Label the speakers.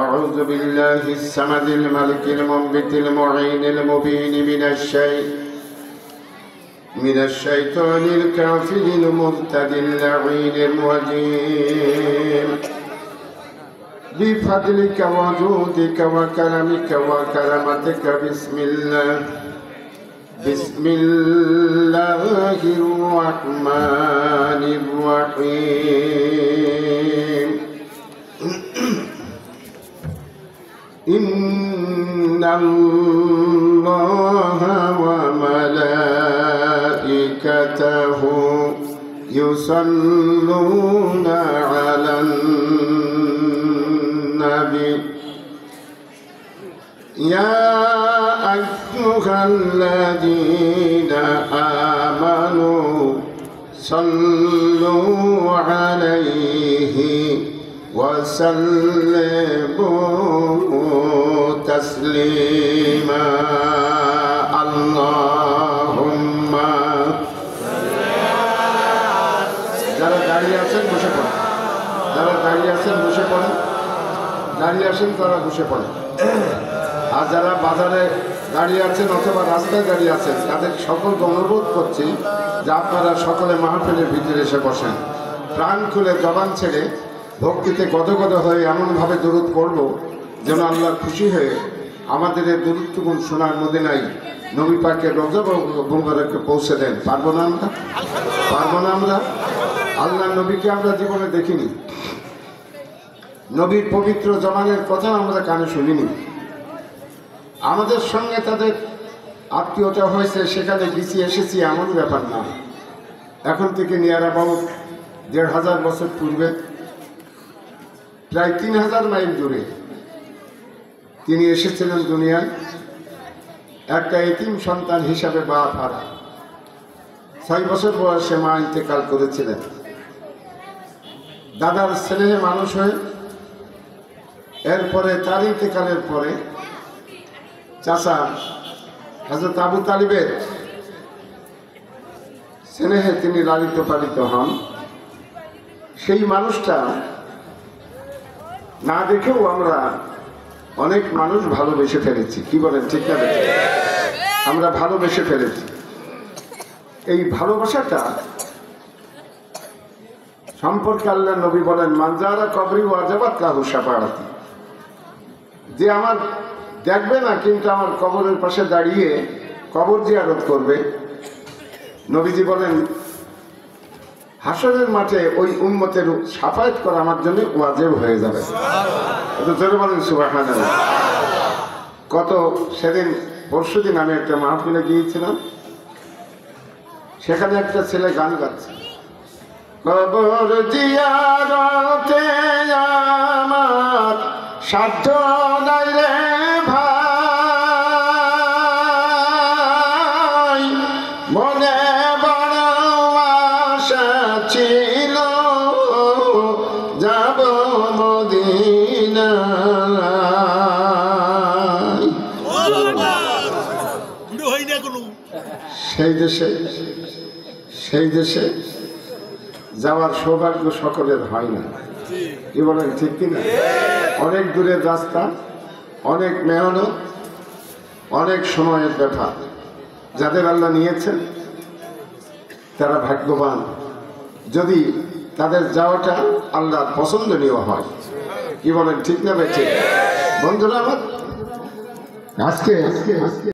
Speaker 1: أعوذ بالله الصمد الملك المنبت المعين المبين من الشيطان الكافر المرتد اللعين الرجيم بفضلك وجودك وكرمك وكرمتك بسم الله الرحمن الرحيم إن الله وملائكته يصلون على النبي يا أيها الذين آمنوا صلوا عليه وسلموا تسليما اللهم যারা দাঁড়িয়ে আছেন বসে পড়েন, যারা দাঁড়িয়ে আছেন বসে পড়েন, দাঁড়িয়ে আছেন তারা বসে পড়েন। আর যারা বাজারে দাঁড়িয়ে আছেন অথবা রাস্তায় দাঁড়িয়ে আছেন তাদের সকলকে অনুরোধ করছি যে আপনারা সকলে মাহফিলের ভিতরে এসে বসেন। প্রাণ খুলে জবান ছেড়ে ভক্তিতে গদগদ হয়ে এমনভাবে দরুদ পড়ব যেন আল্লাহ খুশি হয়ে আমাদের এই দরুদটুকুন শোনার মদিনায় নবী পাকের রওজা মুবারকে পৌঁছে দেন। পারবো না আমরা? পারবো না আমরা? আল্লাহ নবীকে আমরা জীবনে দেখিনি, নবীর পবিত্র জমানের কথা আমরা কানে শুনিনি, আমাদের সঙ্গে তাদের আত্মীয়তা হয়েছে, সেখানে গেছি এসেছি এমন ব্যাপার না। এখন থেকে নিয়ার অ্যাবাউট ১,৫০০ বছর পূর্বে প্রায় ৩,০০০ মাইল দূরে তিনি এসেছিলেন দুনিয়ায় একটা এতিম সন্তান হিসাবে। বাপ হারা ৬ বছর বয়সে মা ইন্তেকাল করেছিলেন। দাদার স্নেহে মানুষ হয়ে এরপরে তার ইন্তেকালের পরে চাচা হযরত আবু তালিবের স্নেহে তিনি লালিত পালিত হন। সেই মানুষটা না দেখেও আমরা অনেক মানুষ ভালোবেসে ফেলেছি। কি বলেন, ঠিক না? আমরা ভালোবেসে ফেলেছি। এই ভালোবাসাটা সম্পর্কে আল্লাহ নবী বলেন মানজারা কবরি ওয়াজাবাত লাহু শাফাআতি, যে আমার দেখবে না কিন্তু আমার কবরের পাশে দাঁড়িয়ে কবর জিয়ারত করবে, নবীজি বলেন হাসরের মাঠে ওই উম্মতের শাফায়াত করা আমার জন্য ওয়াজিব হয়ে যাবে। একটু জোরে বলেন সুবহানাল্লাহ। কত সেদিন পরশুদিন আমি একটা মাহফিলে গিয়েছিলাম, সেখানে একটা ছেলে গান গাচ্ছে, কবর জিয়ারতে আমার সাধ্য নাই রে ভাই, মনে বড় আশা ছিল যাব মদিনায়। সেই দেশে যাওয়ার সৌভাগ্য সকলের হয় না। কি বলেন, ঠিক কিনা? অনেক দূরের রাস্তা, অনেক মেহনত, অনেক সময়ের ব্যাপার। যাদের আল্লাহ নিয়েছেন তারা ভাগ্যবান, যদি তাদের যাওয়াটা আল্লাহর পছন্দনীয় হয়। কি বলেন, ঠিক না? ঠিক বন্ধুরা, আমার আজকে